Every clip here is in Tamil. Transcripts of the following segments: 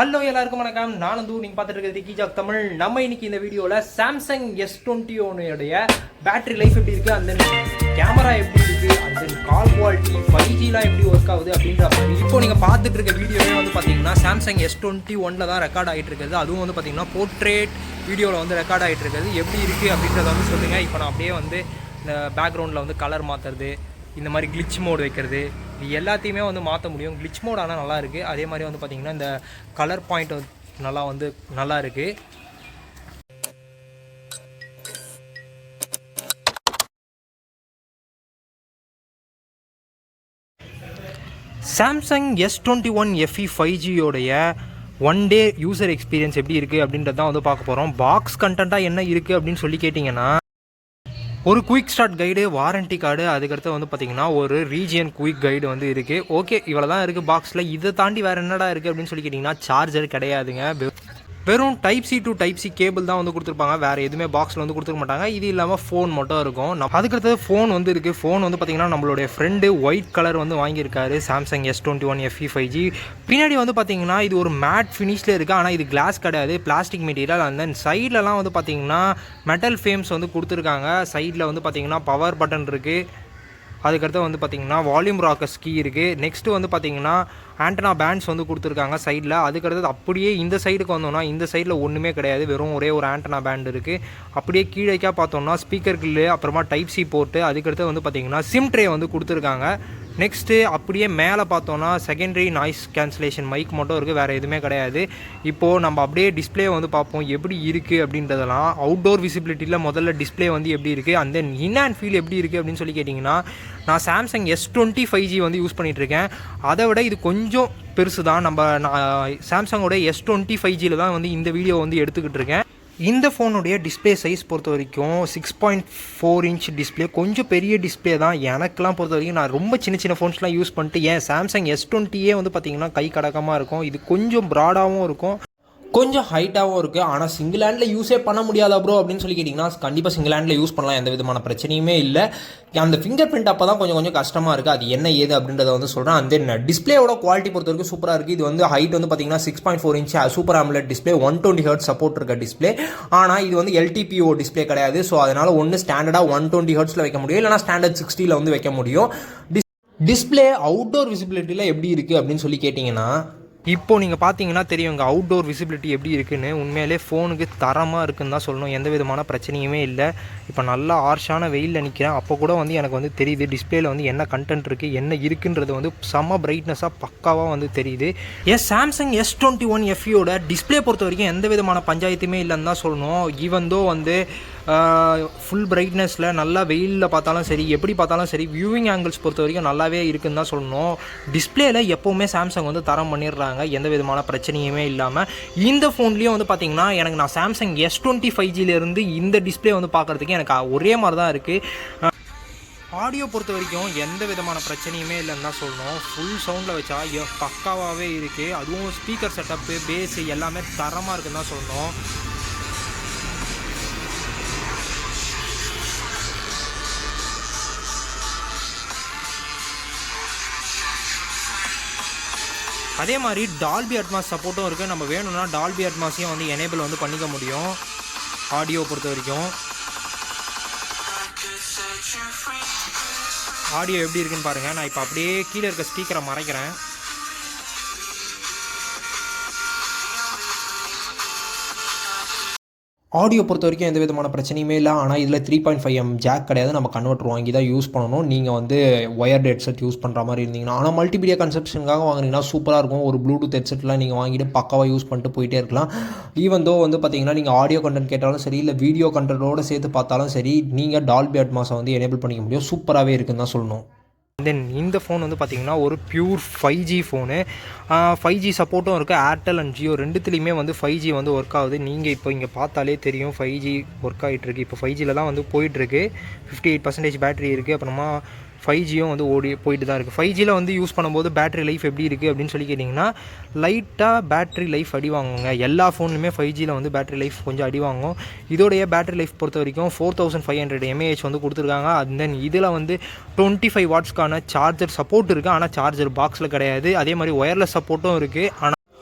ஹலோ எல்லாருக்கும் வணக்கம். நான் வந்து நீங்கள் பார்த்துட்டு இருக்கிறது TechyJock தமிழ். நம்ம இன்னைக்கு இந்த வீடியோவில் சாம்சங் S21 பேட்டரி லைஃப் எப்படி இருக்குது, அந்த கேமரா எப்படி இருக்குது, அந்த கால் குவாலிட்டி 5Gலாம் எப்படி ஒர்க் ஆகுது அப்படின்ற மாதிரி இப்போ நீங்கள் பார்த்துட்டு இருக்க வீடியோவே வந்து பார்த்தீங்கன்னா சாம்சங் S21 தான் ரெக்கார்ட் ஆகிட்டு இருக்குது. அதுவும் வந்து பார்த்தீங்கன்னா போர்ட்ரேட் வீடியோவில் வந்து ரெக்கார்ட் ஆகிட்டு இருக்குது. எப்படி இருக்குது அப்படின்றத வந்து சொல்லுங்கள். இப்போ நான் அப்படியே வந்து இந்த பேக்ரவுண்டில் வந்து கலர் மாற்றுறது, இந்த மாதிரி கிளிச் மோட் வைக்கிறது, இது எல்லாத்தையுமே வந்து மாற்ற முடியும். கிளிச் மோட் ஆனால் நல்லா இருக்குது. அதே மாதிரி வந்து பார்த்திங்கன்னா இந்த கலர் பாயிண்ட் நல்லா இருக்குது. சாம்சங் S21 FE 5Gயோடைய 1 டே யூசர் எக்ஸ்பீரியன்ஸ் எப்படி இருக்குது அப்படின்றது தான் வந்து பார்க்க போகிறோம். பாக்ஸ் கண்டென்ட்டாக என்ன இருக்குது அப்படின்னு சொல்லி கேட்டிங்கன்னா, ஒரு quick start guide, warranty card, அதுக்கடுத்து வந்து பார்த்திங்கன்னா ஒரு ரீஜியன் குயிக் கைடு வந்து இருக்குது. ஓகே, இவ்வளோ தான் இருக்குது பாக்ஸில். இதை தாண்டி வேறு என்னடா இருக்குது அப்படின்னு சொல்லி கேட்டிங்கன்னா, சார்ஜர் கிடையாதுங்க. வெறும் type C to type C cable தான் வந்து கொடுத்துருப்பாங்க. வேறு எதுவுமே பாக்ஸில் வந்து கொடுத்துருக்க மாட்டாங்க. இது இல்லாமல் ஃபோன் மட்டும் இருக்கும். அதுக்கடுத்தது ஃபோன் வந்து இருக்குது. ஃபோன் வந்து பார்த்திங்கன்னா நம்மளுடைய ஃப்ரெண்டு ஒயிட் கலர் வந்து வாங்கியிருக்காரு, சாம்சங் S21 FE 5G. பின்னாடி வந்து பார்த்திங்கன்னா இது ஒரு மேட் ஃபினிஷில் இருக்குது. ஆனால் இது கிளாஸ் கிடையாது, பிளாஸ்டிக் மெட்டீரியல். அண்ட் தென் சைட்லலாம் வந்து பார்த்திங்கன்னா மெட்டல் ஃபேம்ஸ் வந்து கொடுத்துருக்காங்க. சைடில் வந்து பார்த்திங்கன்னா பவர் பட்டன் இருக்குது. அதுக்கடுத்து வந்து பார்த்திங்கன்னா வால்யூம் ராக்கர்ஸ் கீ இருக்குது. நெக்ஸ்ட்டு வந்து பார்த்திங்கன்னா ஆண்டனா பேண்ட்ஸ் வந்து கொடுத்துருக்காங்க சைடில். அதுக்கடுத்து அப்படியே இந்த சைடுக்கு வந்தோம்னா இந்த சைடில் ஒன்றுமே கிடையாது, வெறும் ஒரே ஒரு ஆண்டனா பேண்ட் இருக்குது. அப்படியே கீழேக்கா பார்த்தோம்னா ஸ்பீக்கர் கில்லு, அப்புறமா டைப் சி போர்ட்டு, அதுக்கடுத்து வந்து பார்த்திங்கன்னா சிம் ட்ரே வந்து கொடுத்துருக்காங்க. நெக்ஸ்ட்டு அப்படியே மேலே பார்த்தோன்னா செகண்டரி நாய்ஸ் கேன்சலேஷன் மைக் மட்டும் இருக்குது, வேறு எதுவுமே கிடையாது. இப்போது நம்ம அப்படியே டிஸ்பிளே வந்து பார்ப்போம் எப்படி இருக்குது அப்படின்றதெல்லாம். அவுட்டோர் விசிபிலிட்டியில் முதல்ல டிஸ்பிளே வந்து எப்படி இருக்குது, அந்த தென் இன் அண்ட் ஃபீல் எப்படி இருக்குது அப்படின்னு சொல்லி கேட்டிங்கன்னா, நான் சாம்சங் S20 5G வந்து யூஸ் பண்ணிகிட்ருக்கேன். அதை விட இது கொஞ்சம் பெருசு தான். நான் சாம்சங்கோட S20 5Gயில் தான் வந்து இந்த வீடியோ வந்து எடுத்துக்கிட்டு இருக்கேன். இந்த ஃபோனுடைய டிஸ்பிளே சைஸ் பொறுத்த வரைக்கும் 6.4 இன்ச் டிஸ்பிளே, கொஞ்சம் பெரிய டிஸ்பிளே தான். எனக்கெலாம் பொறுத்த வரைக்கும் நான் ரொம்ப சின்ன ஃபோன்ஸ்லாம் யூஸ் பண்ணிட்டு சாம்சங் S20 வந்து பார்த்திங்கன்னா கை கடக்கமாக இருக்கும். இது கொஞ்சம் ப்ராடாகவும் இருக்கும், கொஞ்சம் ஹைட்டாகவும் இருக்குது. ஆனால் சிங்கிள் ஹேண்டில் யூஸே பண்ண முடியாதா ப்ரோ அப்படின்னு சொல்லி கேட்டிங்கன்னா, கண்டிப்பாக சிங்கிள் ஹேண்டில் யூஸ் பண்ணலாம், எந்த விதமான பிரச்சனையுமே இல்லை. அந்த ஃபிங்கர் பிரிண்ட் அப்போ தான் கொஞ்சம் கஷ்டமாக இருக்குது. அது என்ன ஏது அப்படின்றத வந்து சொல்கிறேன். அந்த டிஸ்பிளேயோட குவாலிட்டி பொறுத்த வரைக்கும் சூப்பராக இருக்குது. இது வந்து ஹைட் வந்து பார்த்திங்கன்னா 6.4 inch super AMOLED display, 120 Hz support இருக்க டிஸ்பிளே. ஆனால் இது வந்து LTPO டிஸ்பிளே கிடையாது. ஸோ அதனால் ஒன்று ஸ்டாண்டர்டாக 120 Hzல வைக்க முடியும், இல்லைனா ஸ்டாண்டர்ட் 60ல் வந்து வைக்க முடியும். டிஸ்பிளே அவுட்டோர் விசிபிலிட்டியில் எப்படி இருக்குது அப்படின்னு சொல்லி கேட்டிங்கன்னா, இப்போது நீங்கள் பார்த்தீங்கன்னா தெரியுங்க அவுட்டோர் விசிபிலிட்டி எப்படி இருக்குன்னு. உண்மையிலே ஃபோனுக்கு தரமாக இருக்குன்னு தான் சொல்லணும், எந்த விதமான பிரச்சனையுமே இல்லை. இப்போ நல்லா ஹார்ஷான வெயிலில் நிற்கிறேன், அப்போ கூட வந்து எனக்கு வந்து தெரியுது டிஸ்பிளேல வந்து என்ன கண்டென்ட் இருக்குது, என்ன இருக்குன்றது வந்து செம்ம பிரைட்னஸாக பக்காவாக வந்து தெரியுது. சாம்சங் S21 FEயோட டிஸ்பிளே பொறுத்த வரைக்கும் எந்த விதமான பஞ்சாயத்துமே இல்லைன்னு தான் சொல்லணும். ஈவந்தோ வந்து ஃபுல் பிரைட்னஸில் நல்லா வெயிலில் பார்த்தாலும் சரி, எப்படி பார்த்தாலும் சரி, வியூவிங் ஆங்கிள்ஸ் பொறுத்த வரைக்கும் நல்லாவே இருக்குன்னு தான் சொல்லணும். டிஸ்பிளேல எப்போவுமே சாம்சங் வந்து தரம் பண்ணிடுறாங்க, எந்த விதமான பிரச்சனையுமே இல்லாமல். இந்த ஃபோன்லேயும் வந்து பார்த்திங்கன்னா எனக்கு நான் சாம்சங் S20 5Gலேருந்து இந்த டிஸ்பிளே வந்து பார்க்குறதுக்கு எனக்கு ஒரே மாதிரி தான் இருக்குது. ஆடியோ பொறுத்த வரைக்கும் எந்த விதமான பிரச்சனையுமே இல்லைன்னு தான் சொல்லணும். ஃபுல் சவுண்டில் வச்சா பக்காவாகவே இருக்குது. அதுவும் ஸ்பீக்கர் செட்டப்பு, பேஸு எல்லாமே தரமாக இருக்குன்னு தான் சொல்லணும். அதே மாதிரி டால்பி அட்மாஸ் சப்போர்ட்டும் இருக்குது. நம்ம வேணும்னா டால்பி அட்மாஸையும் வந்து எனேபிள் வந்து பண்ணிக்க முடியும் ஆடியோ பொறுத்த வரைக்கும். ஆடியோ எப்படி இருக்குன்னு பாருங்கள். நான் இப்போ அப்படியே கீழே இருக்க ஸ்பீக்கரை மறைக்கிறேன். ஆடியோ பொறுத்த வரைக்கும் எந்த விதமான பிரச்சனையுமே இல்லை. ஆனால் இதில் 3.5mm ஜாக் கிடையாது, நம்ம கன்வெர்ட்டர் வாங்கி தான் யூஸ் பண்ணணும். நீங்கள் வந்து ஒயர்டு ஹெட்செட் யூஸ் பண்ணுற மாதிரி இருந்தீங்கன்னா. ஆனால் மல்டிமீடியா கன்செப்ஷனுக்காக வாங்கினீங்கன்னா சூப்பராக இருக்கும். ஒரு ப்ளூடூத் ஹெட்செட்லாம் நீங்கள் வாங்கிட்டு பக்காவாக யூஸ் பண்ணிட்டு போயிட்டே இருக்கலாம். ஈவன் தோ வந்து பார்த்திங்கன்னா நீங்கள் ஆடியோ கண்டென்ட் கேட்டாலும் சரி, இல்லை வீடியோ கண்டென்ட்டோடு சேர்த்து பார்த்தாலும் சரி, நீங்கள் டால்பி அட்மாஸை வந்து எனேபிள் பண்ணிக்க முடியும். சூப்பராகவே இருக்குன்னு தான் சொல்லணும். தென் இந்த ஃபோன் வந்து பார்த்திங்கன்னா ஒரு பியூர் 5G ஃபோனு. 5G சப்போர்ட்டும் இருக்குது. ஏர்டெல் அண்ட் ஜியோ ரெண்டுத்துலேயுமே வந்து 5G வந்து ஒர்க் ஆகுது. நீங்கள் இப்போ இங்கே பார்த்தாலே தெரியும் 5G ஒர்க் ஆகிட்டுருக்கு. இப்போ 5Gயில் தான் வந்து போயிட்டுருக்கு. 58% பேட்டரி இருக்குது. அப்புறமா 5Gயும் வந்து போயிட்டு தான் இருக்குது. 5Gயில் வந்து யூஸ் பண்ணும்போது பேட்டரி லைஃப் எப்படி இருக்குது அப்படின்னு சொல்லி கேட்டிங்கன்னா, லைட்டாக பேட்டரி லைஃப் அடி வாங்குங்க. எல்லா ஃபோனுமே 5Gயில் வந்து பேட்டரி லைஃப் கொஞ்சம் அடி வாங்கும். இதோடைய பேட்டரி லைஃப் பொறுத்த வரைக்கும் 4500 mAh வந்து கொடுத்துருக்காங்க. அண்ட் தென் இதில் வந்து 25 வாட்ஸ்க்கான சார்ஜர் சப்போர்ட் இருக்குது. ஆனால் சார்ஜர் பாக்ஸில் கிடையாது. அதே மாதிரி ஒயர்லெஸ் சப்போர்ட்டும் இருக்குது. ஆனால்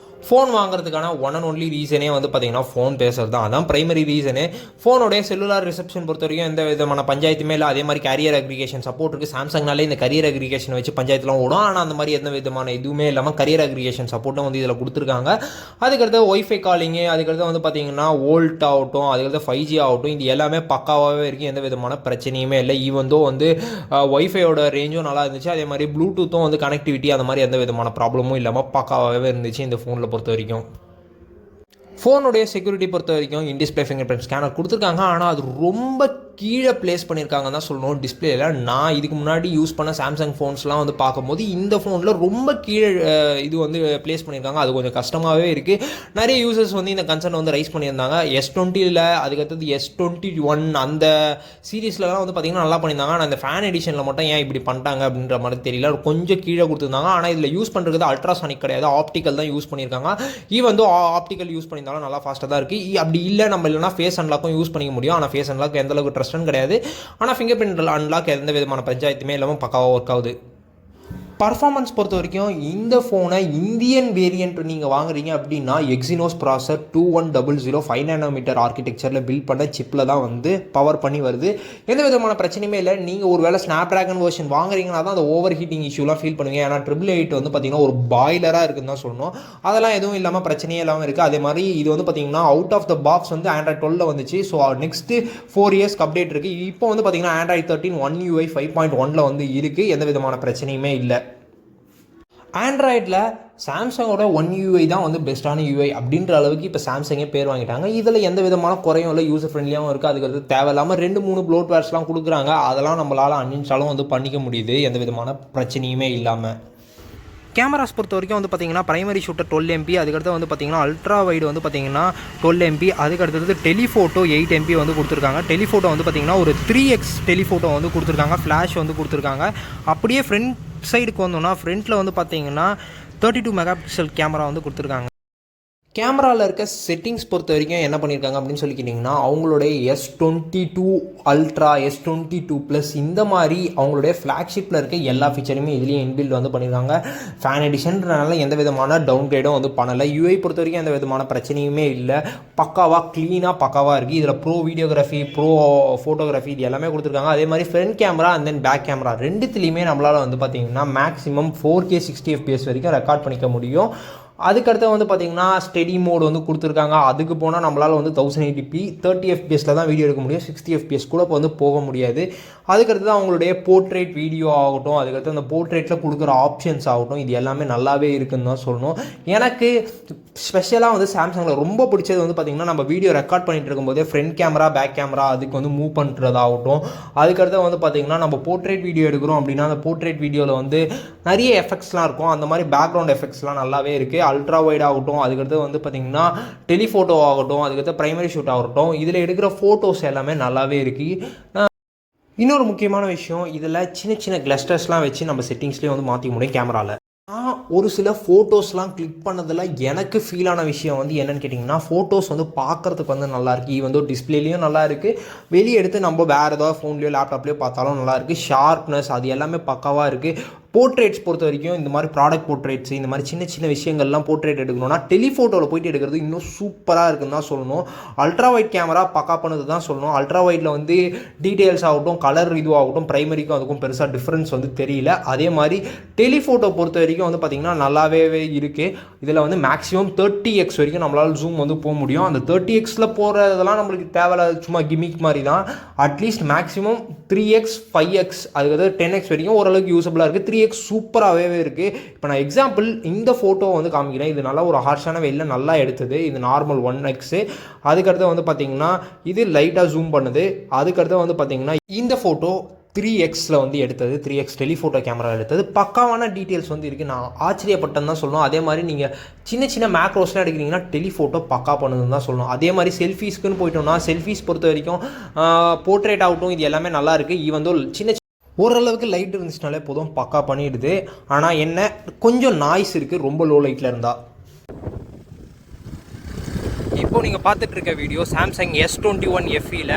ஃபோன் வாங்குறதுக்கான ஒன் அண்ட் ஒன்லி ரீசனே வந்து பார்த்தீங்கன்னா ஃபோன் பேசுறது தான். அதான் பிரைமரி ரீசனு. ஃபோனோடைய செல்லுலார் ரிசப்ஷன் பொறுத்த வரைக்கும் எந்த விதமான பஞ்சாயத்துமே இல்லை. அதே மாதிரி கேரியர் அக்ரிகேஷன் சப்போர்ட் இருக்குது. சாம்சங்னாலே இந்த கரியர் அக்ரிகேஷன் வச்சு பஞ்சாயத்துலாம் ஓடும். ஆனால் அந்த மாதிரி எந்த விதமான இதுவுமே இல்லாமல் கரியர் அக்ரிகேஷன் சப்போர்ட்டும் வந்து இதில் கொடுத்துருக்காங்க. அதுக்கடுத்து ஒய்ஃபை காலிங்கு, அதுக்கடுத்து வந்து பார்த்தீங்கன்னா வோல்ட் ஆகட்டும், அதுக்கடுத்து 5G ஆகட்டும், இது எல்லாமே பக்காவாகவே இருக்குது. எந்த விதமான பிரச்சனையுமே இல்லை. ஈவந்தோ வந்து ஒய்ஃபையோட ரேஞ்சும் நல்லா இருந்துச்சு. அதே மாதிரி ப்ளூடூத்தும் வந்து கனெக்டிவிட்டி அந்த மாதிரி எந்த விதமான ப்ராப்ளமும் இல்லாமல் பக்காவாகவே இருந்துச்சு இந்த ஃபோனில் பொறுத்த வரைக்கும். ஃபோனுடைய செக்யூரிட்டி பொறுத்த வரைக்கும் இன்டிஸ்பிளே ஃபிங்கர் பிரிண்ட் ஸ்கேனர் கொடுத்துருக்காங்க. ஆனால் அது ரொம்ப கீழே ப்ளேஸ் பண்ணியிருக்காங்கன்னு தான் சொல்லணும் டிஸ்பிளேயில். நான் இதுக்கு முன்னாடி யூஸ் பண்ண சாம்சங் ஃபோன்ஸ்லாம் வந்து பார்க்கும்போது இந்த ஃபோனில் ரொம்ப கீழே இது வந்து ப்ளேஸ் பண்ணியிருக்காங்க. அது கொஞ்சம் கஷ்டமாகவே இருக்குது. நிறைய யூசர்ஸ் வந்து இந்த கன்சர்ன் வந்து ரைஸ் பண்ணியிருந்தாங்க. S20 அதுக்கடுத்தது S21 அந்த சீரீஸ்லலாம் வந்து பார்த்திங்கன்னா நல்லா பண்ணியிருந்தாங்க. ஆனால் அந்த ஃபேன் எடிஷனில் மட்டும் ஏன் இப்படி பண்ணிட்டாங்க அப்படின்ற மாதிரி தெரியல. கொஞ்சம் கீழே கொடுத்துருந்தாங்க. ஆனால் இதில் யூஸ் பண்ணுறது அல்ட்ராசானிக் கிடையாது, ஆப்டிக்கல் தான் யூஸ் பண்ணியிருக்காங்க. வந்து ஆப்டிக்கல் யூஸ் பண்ணியிருந்தாலும் நல்லா ஃபாஸ்ட்டாக தான் இருக்குது. அப்படி இல்லை நம்ம இல்லைனா ஃபேஸ் அன்லாக்கும் யூஸ் பண்ணிக்க முடியும். ஆனால் ஃபேஸ் அன்லாக் எந்தளவுக்கு ட்ரஸ்ட்னு கிடையாது. ஆனால் ஃபிங்கர் பிரிண்ட் அன்லாக் எந்த விதமான பஞ்சாயத்துமே இல்லாமல் பக்காவாக ஒர்க் ஆகுது. பர்ஃபார்மன்ஸ் பொறுத்த வரைக்கும் இந்த ஃபோனை இந்தியன் வேரியன்ட் நீங்கள் வாங்குறீங்க அப்படின்னா எக்ஸினோஸ் ப்ராசர் 2100 5 nm ஆர்கிடெக்சரில் பில்ட் பண்ண சிப்பில் தான் வந்து பவர் பண்ணி வருது. எந்த விதமான பிரச்சனையுமே இல்லை. நீங்கள் ஒரு வேளை ஸ்னாப் ட்ராகன் வெர்ஷன் வாங்குறீங்கன்னா தான் அந்த ஓவர் ஹீட்டிங் இஷ்யூலாம் ஃபீல் பண்ணுவீங்க. ஏன்னா 888 வந்து பார்த்தீங்கன்னா ஒரு பாய்லராக இருக்குன்னு தான் சொல்லணும். அதெல்லாம் எதுவும் இல்லாமல் பிரச்சனையே இல்லாமல் இருக்குது. அதே மாதிரி இது வந்து பார்த்தீங்கன்னா அவுட் ஆஃப் த பாக்ஸ் வந்து Android 12 வந்துச்சு. ஸோ நெக்ஸ்ட்டு 4 இயர்ஸ்க்கு அப்டேட் இருக்குது. இப்போ வந்து பார்த்தீங்கன்னா Android 13 One UI 5.1 வந்து இருக்குது. எந்த விதமான பிரச்சனையுமே இல்லை. ஆண்ட்ராய்டில் சாம்சங்கோட One UI தான் வந்து பெஸ்ட்டான UI அப்படின்ற அளவுக்கு இப்போ சாம்சங்கே பேர் வாங்கிட்டாங்க. இதில் எந்த விதமான குறையும் இல்லை, யூசர் ஃப்ரெண்ட்லியாகவும் இருக்குது. அதுக்கு தேவையில்லாமல் 2-3 ப்ளோட்வேர்ஸ்லாம் கொடுக்குறாங்க. அதெல்லாம் நம்மளால் அன்இன்ஸ்டாலும் வந்து பண்ணிக்க முடியுது எந்த விதமான பிரச்சனையுமே இல்லாமல். கேமராஸ் பொறுத்த வரைக்கும் வந்து பார்த்திங்கன்னா பிரைமரி ஷூட்டர் 12 MP, அதுக்கடுத்து வந்து பார்த்திங்கன்னா அல்ட்ரா வைடு வந்து பார்த்திங்கன்னா 12 MP, அதுக்கடுத்தது டெலிஃபோட்டோ 8 MP வந்து கொடுத்துருக்காங்க. டெலிஃபோட்டோ வந்து பார்த்திங்கன்னா ஒரு 3x டெலிஃபோட்டோ வந்து கொடுத்துருக்காங்க. ஃப்ளாஷ் வந்து கொடுத்துருக்காங்க. அப்படியே ஃப்ரண்ட் சைடுக்கு வந்தோம்னா ஃப்ரண்ட்டில் வந்து பார்த்திங்கன்னா 32 MP கேமரா வந்து கொடுத்துருக்காங்க. கேமராவில் இருக்க செட்டிங்ஸ் பொறுத்த வரைக்கும் என்ன பண்ணியிருக்காங்க அப்படின்னு சொல்லிக்கிட்டிங்கன்னா அவங்களுடைய S22 அல்ட்ரா, S22 இந்த மாதிரி அவங்களுடைய ஃப்ளாக்ஷிப்பில் இருக்க எல்லா ஃபீச்சருமே இதுலேயும் இன்பில்ட் வந்து பண்ணியிருக்காங்க. ஃபேன் எடிஷன்றனால எந்த விதமான டவுன் கிரேடும் வந்து பண்ணலை. UI பொறுத்த வரைக்கும் எந்த விதமான பிரச்சனையுமே இல்லை. பக்காவாக க்ளீனாக பக்காவாக இருக்குது. இதில் ப்ரோ வீடியோகிராஃபி, ப்ரோ ஃபோட்டோகிராஃபி இது எல்லாமே கொடுத்துருக்காங்க. அதே மாதிரி front camera and then back camera ரெண்டுத்துலேயுமே நம்மளால் வந்து பார்த்திங்கன்னா மேக்ஸிமம் 4K 60 FPS வரைக்கும் ரெக்கார்ட் பண்ணிக்க முடியும். அதுக்கடுத்து வந்து பார்த்திங்கன்னா ஸ்டெடி மோடு வந்து கொடுத்துருக்காங்க. அதுக்கு போனால் நம்மளால் வந்து 1080p 30 FPSல தான் வீடியோ எடுக்க முடியும். 60 FPS கூட இப்போ வந்து போக முடியாது. அதுக்கடுத்து தான் அவங்களுடைய போர்ட்ரேட் வீடியோ ஆகட்டும், அதுக்கடுத்து அந்த போர்ட்ரேட்டில் கொடுக்குற ஆப்ஷன்ஸ் ஆகட்டும், இது எல்லாமே நல்லாவே இருக்குன்னு தான் சொல்லணும். எனக்கு ஸ்பெஷலாக வந்து சாம்சங்கில் ரொம்ப பிடிச்சது வந்து பார்த்திங்கன்னா நம்ம வீடியோ ரெக்கார்ட் பண்ணிட்டு இருக்கும்போதே ஃப்ரண்ட் கேமரா, பேக் கேமரா அதுக்கு வந்து மூவ் பண்ணுறதாகட்டும், அதுக்கடுத்து வந்து பார்த்திங்கன்னா நம்ம போர்ட்ரேட் வீடியோ எடுக்கிறோம் அப்படின்னா அந்த போர்ட்ரேட் வீடியோவில் வந்து நிறைய எஃபெக்ட்ஸ்லாம் இருக்கும். அந்த மாதிரி பேக்ரவுண்ட் எஃபெக்ட்ஸ்லாம் நல்லாவே இருக்குது. அல்ட்ரா வைட் ஆகட்டும், அதுக்கடுத்து வந்து பார்த்திங்கன்னா டெலிஃபோட்டோ ஆகட்டும், அதுக்கடுத்து பிரைமரி ஷூட் ஆகட்டும், இதில் எடுக்கிற ஃபோட்டோஸ் எல்லாமே நல்லாவே இருக்குது. இன்னொரு முக்கியமான விஷயம், இதில் சின்ன சின்ன கிளஸ்டர்ஸ்லாம் வச்சு நம்ம செட்டிங்ஸ்லேயே வந்து மாற்றிக்க முடியும் கேமராவில். ஒரு சில ஃபோட்டோஸ்லாம் கிளிக் பண்ணதில் எனக்கு ஃபீலான விஷயம் வந்து என்னென்னு கேட்டிங்கன்னா, ஃபோட்டோஸ் வந்து பார்க்குறதுக்கு வந்து நல்லாயிருக்கு. வந்து டிஸ்பிளேலையும் நல்லா இருக்குது, வெளியே எடுத்து நம்ம வேறு ஏதாவது ஃபோன்லேயோ லேப்டாப்லேயோ பார்த்தாலும் நல்லாயிருக்கு. ஷார்ப்னஸ் அது எல்லாமே பக்காவாக இருக்குது. போர்ட்ரேட்ஸ் பொறுத்த வரைக்கும் இந்த மாதிரி ப்ராடக்ட் போர்ட்ரேட்ஸ், இந்த மாதிரி சின்ன சின்ன விஷயங்கள்லாம் போர்ட்ரேட் எடுக்கணும்னா டெலிஃபோட்டோவில் போய்ட்டு எடுக்கிறது இன்னும் சூப்பராக இருக்குன்னு தான் சொல்லணும். அல்ட்ரா வைட் கேமரா பக்கா பண்ணது தான் சொல்லணும். அல்ட்ரா வைட்டில் வந்து டீட்டெயில்ஸ் ஆகட்டும், கலர் இதுவாகட்டும், ப்ரைமரிக்கும் அதுக்கும் பெருசாக டிஃப்ரென்ஸ் வந்து தெரியல. அதே மாதிரி டெலிஃபோட்டோ பொறுத்த வரைக்கும் வந்து பார்த்திங்கன்னா நல்லாவே இருக்குது. இதில் வந்து மேக்ஸிமம் 30x வரைக்கும் நம்மளால் ஜூம் வந்து போக முடியும். அந்த 30xல போகிறதெல்லாம் நம்மளுக்கு தேவையில்ல, சும்மா கிமிக் மாதிரி தான். அட்லீஸ்ட் மேக்ஸிமம் 3x 5x அதுக்கு 10x வரைக்கும் ஓரளவுக்கு யூஸபிளாக இருக்குது. 3x சூப்பராகவே இருக்குது. இப்போ நான் எக்ஸாம்பிள் இந்த ஃபோட்டோ வந்து காமிக்கிறேன். இது நல்லா ஒரு ஹார்ஷான வெயிலில் நல்லா எடுத்தது. இது நார்மல் 1x. அதுக்கடுத்து வந்து பார்த்திங்கன்னா இது லைட்டாக ஜூம் பண்ணுது. அதுக்கடுத்து வந்து பார்த்திங்கன்னா இந்த ஃபோட்டோ 3xல வந்து எடுத்தது, 3x டெலிஃபோட்டோ கேமரா எடுத்தது. பக்காவான டீட்டெயில்ஸ் வந்து இருக்குது. நான் ஆச்சரியப்பட்டேன்னு தான் சொல்லணும். அதே மாதிரி நீங்கள் சின்ன சின்ன மேக்ரோஸ்லாம் எடுக்கிறீங்கன்னா டெலிஃபோட்டோ பக்கா பண்ணுதுன்னு தான் சொல்லணும். அதே மாதிரி செல்ஃபீஸ்க்குன்னு போயிட்டோம்னா செல்ஃபீஸ் பொறுத்த வரைக்கும் போர்ட்ரேட் ஆகட்டும், இது எல்லாமே நல்லா இருக்குது. வந்து சின்ன ஓரளவுக்கு லைட் இருந்துச்சுனாலே போதும் பக்கா பண்ணிடுது. ஆனால் என்ன கொஞ்சம் நாய்ஸ் இருக்குது ரொம்ப லோ லைட்டில் இருந்தால். இப்போ நீங்கள் பார்த்துட்டு இருக்க வீடியோ சாம்சங் S21 FEல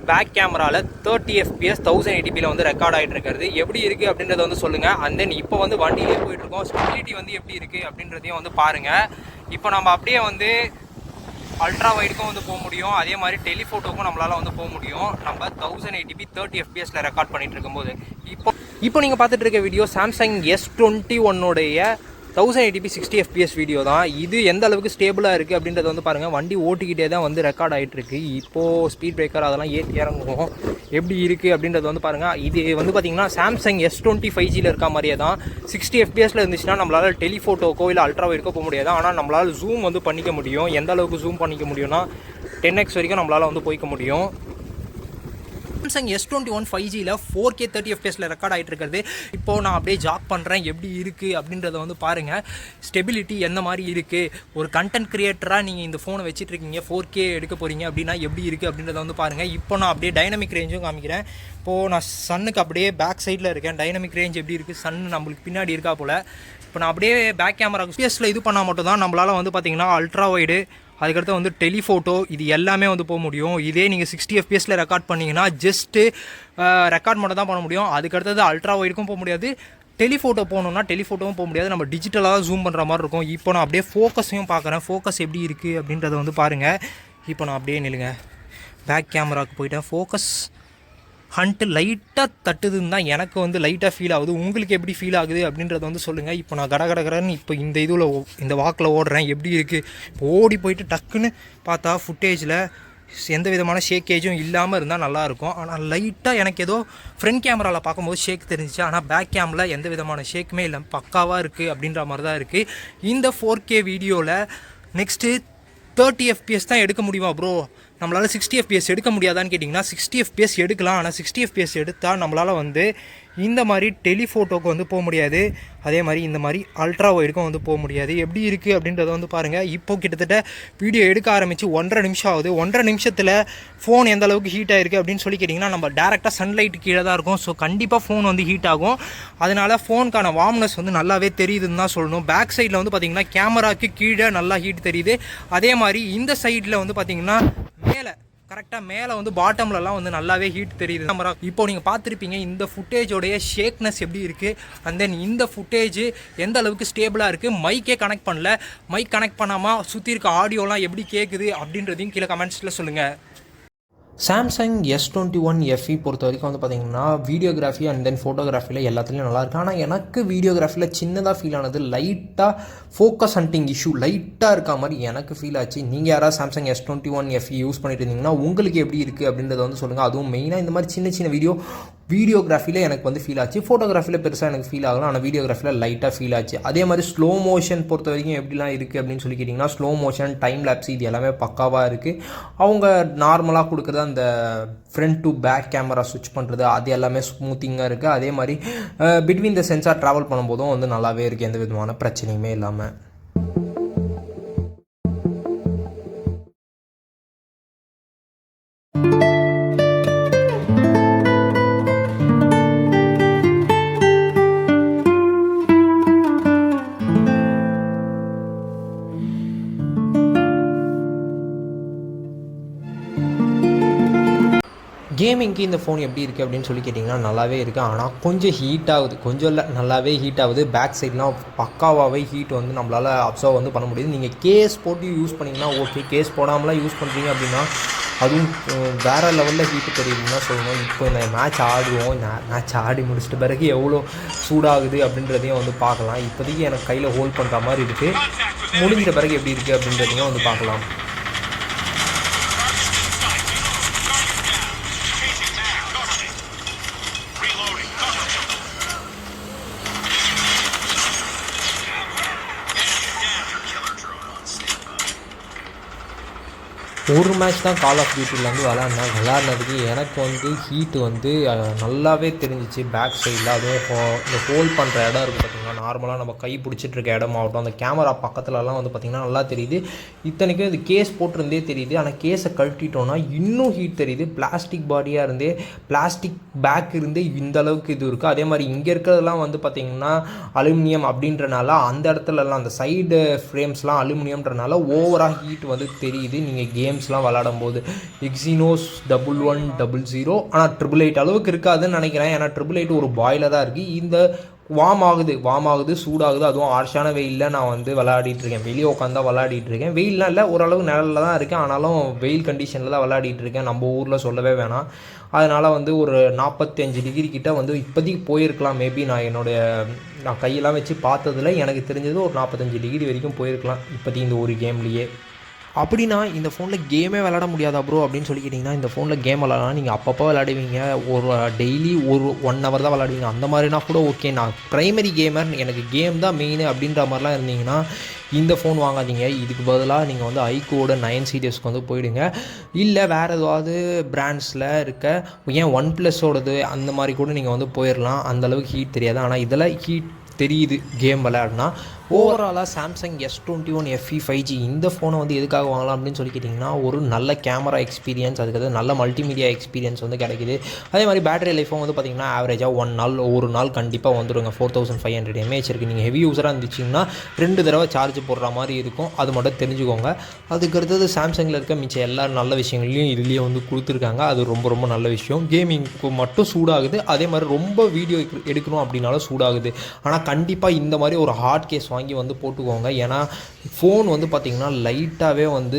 பேக் கேமராவில் 30 FPS 1080pல வந்து ரெக்கார்ட் ஆகிட்டு இருக்கிறது எப்படி இருக்குது அப்படின்றத வந்து சொல்லுங்கள். அண்ட் தென் இப்போ வந்து வண்டியிலே போயிட்டுருக்கோம், ஸ்டெபிலிட்டி வந்து எப்படி இருக்குது அப்படின்றதையும் வந்து பாருங்கள். இப்போ நம்ம அப்படியே வந்து அல்ட்ரா வைடுக்கும் வந்து போக முடியும், அதே மாதிரி டெலிஃபோட்டோக்கும் நம்மளால் வந்து போக முடியும். நம்ம 1080p 30 FPSல ரெக்கார்ட் பண்ணிட்டு இருக்கும்போது இப்போ நீங்கள் பார்த்துட்டு இருக்க video Samsung S21 1080p 60 FPS video தான். இது எந்த அளவுக்கு ஸ்டேபிளாக இருக்குது அப்படின்றத வந்து பாருங்கள். வண்டி ஓட்டிக்கிட்டே தான் வந்து ரெக்கார்ட் ஆகிட்டுருக்கு. இப்போது ஸ்பீட் பிரேக்கர் அதெல்லாம் இறங்கும் எப்படி இருக்குது அப்படின்றத வந்து பாருங்கள். இது வந்து பார்த்திங்கன்னா சாம்சங் S20 5Gயில் இருக்க மாதிரியே தான் 60 FPSல இருந்துச்சுன்னா நம்மளால் டெலிஃபோட்டோக்கோ இல்லை அல்ட்ரா வைடுக்கோ போக முடியாது. ஆனால் நம்மளால் ஜூம் வந்து பண்ணிக்க முடியும். எந்த அளவுக்கு ஜூம் பண்ணிக்க முடியும்னா 10x வரைக்கும் நம்மளால் வந்து போய்க்க முடியும். சாம்சங் S21 5Gயில் 4K 30 FPSல ரெக்கார்ட் ஆகிட்டு இருக்கிறது. இப்போது நான் அப்படியே ஜாக் பண்ணுறேன், எப்படி இருக்குது அப்படின்றத வந்து பாருங்கள். ஸ்டெபிலிட்டி எந்த மாதிரி இருக்குது, ஒரு கண்டென்ட் கிரியேட்டராக நீங்கள் இந்த ஃபோனை வச்சுட்ருக்கீங்க, 4K எடுக்க போகிறீங்க அப்படின்னா எப்படி இருக்குது அப்படின்றத வந்து பாருங்கள். இப்போ நான் அப்படியே டைனமிக் ரேஞ்சும் காமிக்கிறேன். இப்போது நான் சன்னுக்கு அப்படியே பேக் சைடில் இருக்கேன். டைனமிக் ரேஞ்ச் எப்படி இருக்குது, சன் நம்மளுக்கு பின்னாடி இருக்கா போல். இப்போ நான் அப்படியே பேக் கேமரா FPSல இது பண்ணால் மட்டும் தான் நம்மளால் வந்து பார்த்திங்கன்னா அல்ட்ரா வைடு, அதுக்கடுத்து வந்து டெலிஃபோட்டோ இது எல்லாமே வந்து போக முடியும். இதே நீங்கள் 60 FPSல ரெக்கார்ட் பண்ணிங்கன்னா ஜஸ்ட்டு ரெக்கார்ட் மட்டும் தான் பண்ண முடியும். அதுக்கடுத்தது அல்ட்ரா வைடுக்கும் போக முடியாது, டெலிஃபோட்டோ போகணுன்னா டெலிஃபோட்டோவும் போக முடியாது. நம்ம டிஜிட்டலாக தான் ஜூம் பண்ணுற மாதிரி இருக்கும். இப்போ நான் அப்படியே ஃபோக்கஸையும் பார்க்குறேன், ஃபோக்கஸ் எப்படி இருக்குது அப்படின்றத வந்து பாருங்கள். இப்போ நான் அப்படியே நில்லுங்க, பேக் கேமராவுக்கு போயிட்டேன். ஃபோக்கஸ் ஹண்ட்டு லைட்டாக தட்டுதுன்னு தான் எனக்கு வந்து லைட்டாக ஃபீல் ஆகுது. உங்களுக்கு எப்படி ஃபீல் ஆகுது அப்படின்றத வந்து சொல்லுங்கள். இப்போ நான் கடகடகரன்னு இப்போ இந்த வாக்கில் ஓடுறேன், எப்படி இருக்குது. இப்போ ஓடி போயிட்டு டக்குன்னு பார்த்தா ஃபுட்டேஜில் எந்த விதமான ஷேக்கேஜும் இல்லாமல் இருந்தால் நல்லாயிருக்கும். ஆனால் லைட்டாக எனக்கு ஏதோ ஃப்ரண்ட் கேமராவில் பார்க்கும்போது ஷேக் தெரிஞ்சிச்சு, ஆனால் பேக் கேமரில் எந்த விதமான ஷேக்குமே இல்லை, பக்காவாக இருக்குது அப்படின்ற மாதிரி தான் இருக்குது. இந்த 4K வீடியோவில் நெக்ஸ்ட்டு 30 FPS தான் எடுக்க முடியுமா ப்ரோ, நம்மளால் 60 FPS எடுக்க முடியாதான்னு கேட்டிங்கன்னா 60 FPS எடுக்கலாம். ஆனால் 60 FPS எடுத்தால் நம்மளால் வந்து இந்த மாதிரி டெலிஃபோட்டோக்கு வந்து போக முடியாது, அதே மாதிரி இந்த மாதிரி அல்ட்ரா வைடுக்கும் வந்து போக முடியாது. எப்படி இருக்குது அப்படின்றத வந்து பாருங்கள். இப்போது கிட்டத்தட்ட வீடியோ எடுக்க ஆரம்பித்து 1.5 நிமிஷம் ஆகுது. 1.5 நிமிஷத்தில் ஃபோன் எந்த அளவுக்கு ஹீட் ஆகிருக்கு அப்படின்னு சொல்லி கேட்டிங்கன்னா, நம்ம டேரெக்டாக சன்லைட் கீழே தான் இருக்கும். ஸோ கண்டிப்பாக ஃபோன் வந்து ஹீட் ஆகும். அதனால் ஃபோனுக்கான வார்ம்னஸ் வந்து நல்லாவே தெரியுதுன்னு தான் சொல்லணும். பேக் சைடில் வந்து பார்த்திங்கன்னா கேமராவுக்கு கீழே நல்லா ஹீட் தெரியுது. அதே மாதிரி இந்த சைடில் வந்து பார்த்திங்கன்னா மேலே கரெக்டாக மேலே வந்து பாட்டம்லலாம் வந்து நல்லாவே ஹீட் தெரியுது கேமரா. இப்போ நீங்கள் பார்த்துருப்பீங்க இந்த ஃபுட்டேஜோடைய ஷேக்னஸ் எப்படி இருக்குது, அண்ட் தென் இந்த ஃபுட்டேஜ் எந்த அளவுக்கு ஸ்டேபிளாக இருக்குது. மைக்கே கனெக்ட் பண்ணல, மைக் கனெக்ட் பண்ணாமல் சுற்றி இருக்க ஆடியோலாம் எப்படி கேட்குது அப்படின்றதையும் கீழே கமெண்ட்ஸில் சொல்லுங்கள். சாம்சங் S21 FE பொறுத்த வரைக்கும் வந்து பார்த்திங்கன்னா வீடியோகிராஃபி அண்ட் தென் ஃபோட்டோகிராஃபியில் எல்லாத்துலேயும் நல்லாயிருக்கு. ஆனால் எனக்கு வீடியோகிராஃபியில் சின்னதாக ஃபீல் ஆனது லைட்டாக ஃபோக்கஸ் ஹண்டிங் இஷ்யூ லைட்டாக இருக்கா மாதிரி எனக்கு ஃபீல் ஆச்சு. நீங்கள் யாராவது சாம்சங் S21 FE யூஸ் பண்ணிட்டு இருந்தீங்கன்னா உங்களுக்கு எப்படி இருக்குது அப்படின்றத வந்து சொல்லுங்கள். அதுவும் மெயினாக இந்த மாதிரி சின்ன சின்ன வீடியோகிராஃபியில் எனக்கு வந்து ஃபீல் ஆச்சு. ஃபோட்டோகிராஃபியில் பெருசாக எனக்கு ஃபீல் ஆகலாம், ஆனால் வீடியோகிராஃபியில் லைட்டாக ஃபீல் ஆச்சு. அதே மாதிரி ஸ்லோ மோஷன் பொறுத்த வரைக்கும் எப்படிலாம் இருக்குது அப்படின்னு சொல்லி கேட்டிங்கன்னா, ஸ்லோ மோஷன், டைம் லேப்ஸ் இது எல்லாமே பக்காவாக இருக்குது. அவங்க நார்மலாக கொடுக்குறது அந்த ஃப்ரண்ட் டு பேக் கேமரா ஸ்விட்ச் பண்ணுறது அது எல்லாமே ஸ்மூத்திங்காக இருக்குது. அதே மாதிரி பிட்வீன் த சென்சார் ட்ராவல் பண்ணும்போதும் வந்து நல்லாவே இருக்குது, எந்த விதமான பிரச்சனையுமே இல்லாமல். கேமிங்க்கு இந்த ஃபோன் எப்படி இருக்குது அப்படின்னு சொல்லி கேட்டிங்கன்னா நல்லாவே இருக்குது. ஆனால் கொஞ்சம் ஹீட் ஆகுது, கொஞ்சம் இல்லை நல்லாவே ஹீட் ஆகுது. பேக் சைட்லாம் பக்காவாகவே ஹீட் வந்து நம்மளால் அப்சர்வ் வந்து பண்ண முடியுது. நீங்கள் கேஸ் போட்டு யூஸ் பண்ணிங்கன்னா ஓகே, கேஸ் போடாமலாம் யூஸ் பண்ணுறீங்க அப்படின்னா அதுவும் வேறு லெவலில் ஹீட்டு தெரியுதுன்னு தான் சொல்லணும். இப்போ இந்த மேட்ச் ஆடுவோம், இந்த மேட்ச் ஆடி முடிச்சிட்ட பிறகு எவ்வளோ சூடாகுது அப்படின்றதையும் வந்து பார்க்கலாம். இப்போதைக்கு எனக்கு கையில் ஹோல்ட் பண்ணுற மாதிரி இருக்குது, முடிஞ்சிட்ட பிறகு எப்படி இருக்குது அப்படின்றதையும் வந்து பார்க்கலாம். ஒரு மேட்ச் தான் கால் ஆஃப் டியூட்டியில் வந்து விளாட்னதுக்கு எனக்கு வந்து ஹீட்டு வந்து நல்லாவே தெரிஞ்சிச்சு பேக் சைடில். அதுவும் இந்த ஹோல்ட் பண்ணுற இடம் இருக்குது பார்த்திங்கன்னா பார்த்திங்கன்னா நார்மலாக நம்ம கை பிடிச்சிட்டு இருக்க இடமாகட்டும், அந்த கேமரா பக்கத்துலலாம் வந்து பார்த்திங்கன்னா நல்லா தெரியுது. இத்தனைக்கும் இது கேஸ் போட்டிருந்தே தெரியுது. ஆனால் கேஸை கழட்டிட்டோன்னா இன்னும் ஹீட் தெரியுது. பிளாஸ்டிக் பாடியாக இருந்தே, பிளாஸ்டிக் பேக் இருந்தே இந்த அளவுக்கு இது இருக்குது. அதே மாதிரி இங்கே இருக்கிறதெல்லாம் வந்து பார்த்திங்கன்னா அலுமினியம் அப்படின்றனால அந்த இடத்துலலாம் அந்த சைடு ஃப்ரேம்ஸ்லாம் அலுமினியம்ன்றனால ஓவராக ஹீட் வந்து தெரியுது நீங்கள் கேம்ஸ்லாம் விளாடும் போது. எக்ஸினோஸ் 1100, ஆனால் 888 அளவுக்கு இருக்காதுன்னு நினைக்கிறேன். ஏன்னா 888 ஒரு பாயில தான் இருக்குது. இந்த வார்ம் ஆகுது, சூடாகுது. அதுவும் ஹார்ஷான வெயிலில் நான் வந்து விளையாடிட்டுருக்கேன். வெளியே உட்காந்து தான் விளையாடிட்டுருக்கேன். வெயில்லாம் இல்லை, ஓரளவு நிழலில் தான் இருக்கேன். ஆனாலும் வெயில் கண்டிஷனில் தான் விளையாடிட்டுருக்கேன். நம்ம ஊரில் சொல்லவே வேணாம். அதனால் வந்து ஒரு 45 டிகிரி கிட்ட வந்து இப்போதைக்கு போயிருக்கலாம். மேபி நான் கையெல்லாம் வச்சு பார்த்ததில் எனக்கு தெரிஞ்சது ஒரு 45 டிகிரி வரைக்கும் போயிருக்கலாம் இப்போதைக்கு இந்த ஒரு கேம்லேயே. அப்படின்னா இந்த ஃபோனில் கேமே விளாட முடியாதா ப்ரோ அப்படின்னு சொல்லி கேட்டிங்கன்னா, இந்த ஃபோனில் கேம் விளாட்லாம். நீங்கள் அப்பப்போ விளாடுவீங்க, ஒரு டெய்லி ஒரு 1 ஹவர் தான் விளாடுவீங்க. அந்த மாதிரினா கூட ஓகே. நான் ப்ரைமரி கேமர், எனக்கு கேம் தான் மெயின் அப்படின்ற மாதிரிலாம் இருந்தீங்கன்னா இந்த ஃபோன் வாங்காதீங்க. இதுக்கு பதிலாக நீங்கள் வந்து ஐக்கோட 9 சீரியஸ்க்கு வந்து போயிடுங்க. இல்லை வேறு ஏதாவது பிராண்ட்ஸில் இருக்க, ஏன் OnePlusோடது அந்த மாதிரி கூட நீங்கள் வந்து போயிடலாம். அந்தளவுக்கு ஹீட் தெரியாது. ஆனால் இதில் ஹீட் தெரியுது கேம் விளையாடினா. ஓவராலாக சாம்சங் S21 FE 5G இந்த ஃபோனை வந்து எதுக்காக வாங்கலாம் அப்படின்னு சொல்லி கேட்டிங்கன்னா, ஒரு நல்ல கேமரா எக்ஸ்பீரியன்ஸ், அதுக்கு நல்ல மல்டிமீடியா எக்ஸ்பீரியன்ஸ் வந்து கிடைக்குது. அதே மாதிரி பேட்டரி லைஃபும் வந்து பார்த்திங்கன்னா ஆவரேஜாக ஒரு நாள் கண்டிப்பாக வந்துடுங்க. 4500 mAh இருக்குது. நீங்கள் ஹெவி யூஸராக இருந்துச்சிங்கன்னா 2 தடவை சார்ஜ் போடுற மாதிரி இருக்கும். அது மட்டும் தெரிஞ்சுக்கோங்க. அதுக்கடுத்தது சாம்சங்கில் இருக்க மிச்சம் எல்லா நல்ல விஷயங்களையும் இதுலேயே வந்து கொடுத்துருக்காங்க. அது ரொம்ப ரொம்ப நல்ல விஷயம். கேமிங்க்கு மட்டும் சூடாகுது. அதே மாதிரி ரொம்ப வீடியோ எடுக்கணும் அப்படின்னாலும் சூடாகுது. ஆனால் கண்டிப்பாக இந்த மாதிரி ஒரு ஹார்ட் கேஸ் வாங்கி வந்து போட்டுக்கோங்க. ஏன்னா ஃபோன் வந்து பார்த்திங்கன்னா லைட்டாகவே வந்து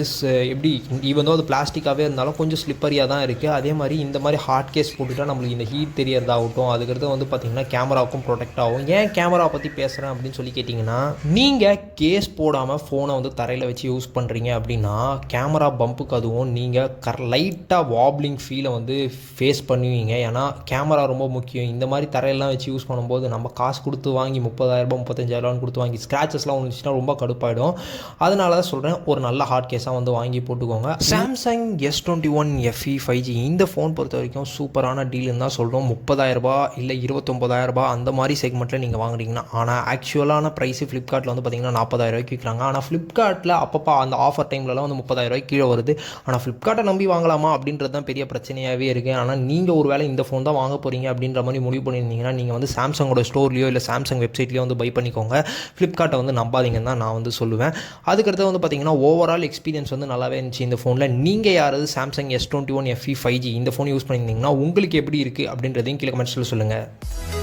எப்படி ஈவன் அது பிளாஸ்டிக்காகவே இருந்தாலும் கொஞ்சம் ஸ்லிப்பரியாக தான் இருக்குது. அதே மாதிரி இந்த மாதிரி ஹார்ட் கேஸ் போட்டுட்டால் நம்மளுக்கு இந்த ஹீட் தெரியறதாகட்டும், அதுக்கடுத்து வந்து பார்த்திங்கன்னா கேமராவுக்கும் ப்ரொடெக்ட் ஆகும். ஏன் கேமரா பற்றி பேசுகிறேன் அப்படின்னு சொல்லி கேட்டிங்கன்னா, நீங்கள் கேஸ் போடாமல் ஃபோனை வந்து தரையில் வச்சு யூஸ் பண்ணுறீங்க அப்படின்னா கேமரா பம்புக்கு அதுவும் நீங்கள் லைட்டாக வாப்ளிங் ஃபீலை வந்து ஃபேஸ் பண்ணுவீங்க. ஏன்னா கேமரா ரொம்ப முக்கியம். இந்த மாதிரி தரையெல்லாம் வச்சு யூஸ் பண்ணும்போது நம்ம காசு கொடுத்து வாங்கி 30,000 35,000 கொடுத்து வாங்கி ஸ்க்ராச்சஸ்லாம் வந்துச்சுன்னா ரொம்ப கடுப்பாயிடும். அதனால தான் சொல்கிறேன், ஒரு நல்ல ஹார்ட் கேஸாக வந்து வாங்கி போட்டுக்கோங்க. சாம்சங் S21 FE 5G இந்த ஃபோன் பொறுத்த வரைக்கும் சூப்பரான டீல்னு தான் சொல்கிறோம். 30,000 இல்லை 29,000 அந்த மாதிரி செக்மெண்ட்டில் நீங்கள் வாங்குறீங்கன்னா. ஆனால் ஆக்சுவலான ப்ரைஸு ஃப்ளிப்கார்ட்டில் வந்து பார்த்திங்கன்னா 40,000 விற்கிறாங்க. ஆனால் ஃப்ளிப்கார்ட்டில் அப்பப்போ அந்த ஆஃபர் டைம்லலாம் வந்து 30,000 கீழே வருது. ஆனால் ஃப்ளிப்கார்ட்டை நம்பி வாங்கலாமா அப்படின்றது தான் பெரிய பிரச்சனையாகவே இருக்குது. ஆனால் நீங்கள் ஒரு வேளை இந்த ஃபோன் தான் வாங்க போகிறீங்க அப்படின்ற மாதிரி முடிவு பண்ணியிருந்தீங்கன்னா நீங்கள் வந்து சாம்சங்கோட ஸ்டோர்லையோ இல்லை சாம்சங் வெப்சைட்லேயோ வந்து பை பண்ணிக்கோங்க. ஃப்ளிப்கார்ட்டை வந்து நம்பாதீங்கன்னு தான் நான் வந்து சொல்லுவேன். அதுக்கடுத்து வந்து பார்த்திங்கன்னா ஓவரால் எக்ஸ்பீரியன்ஸ் வந்து நல்லாவே இருந்துச்சு இந்த ஃபோனில். நீங்கள் யாராவது சாம்சங் S21 FE 5G இந்த ஃபோன் யூஸ் பண்ணியிருந்தீங்கன்னா உங்களுக்கு எப்படி இருக்குது அப்படின்றதையும் கீழே கமெண்ட்ஸில் சொல்லுங்கள்.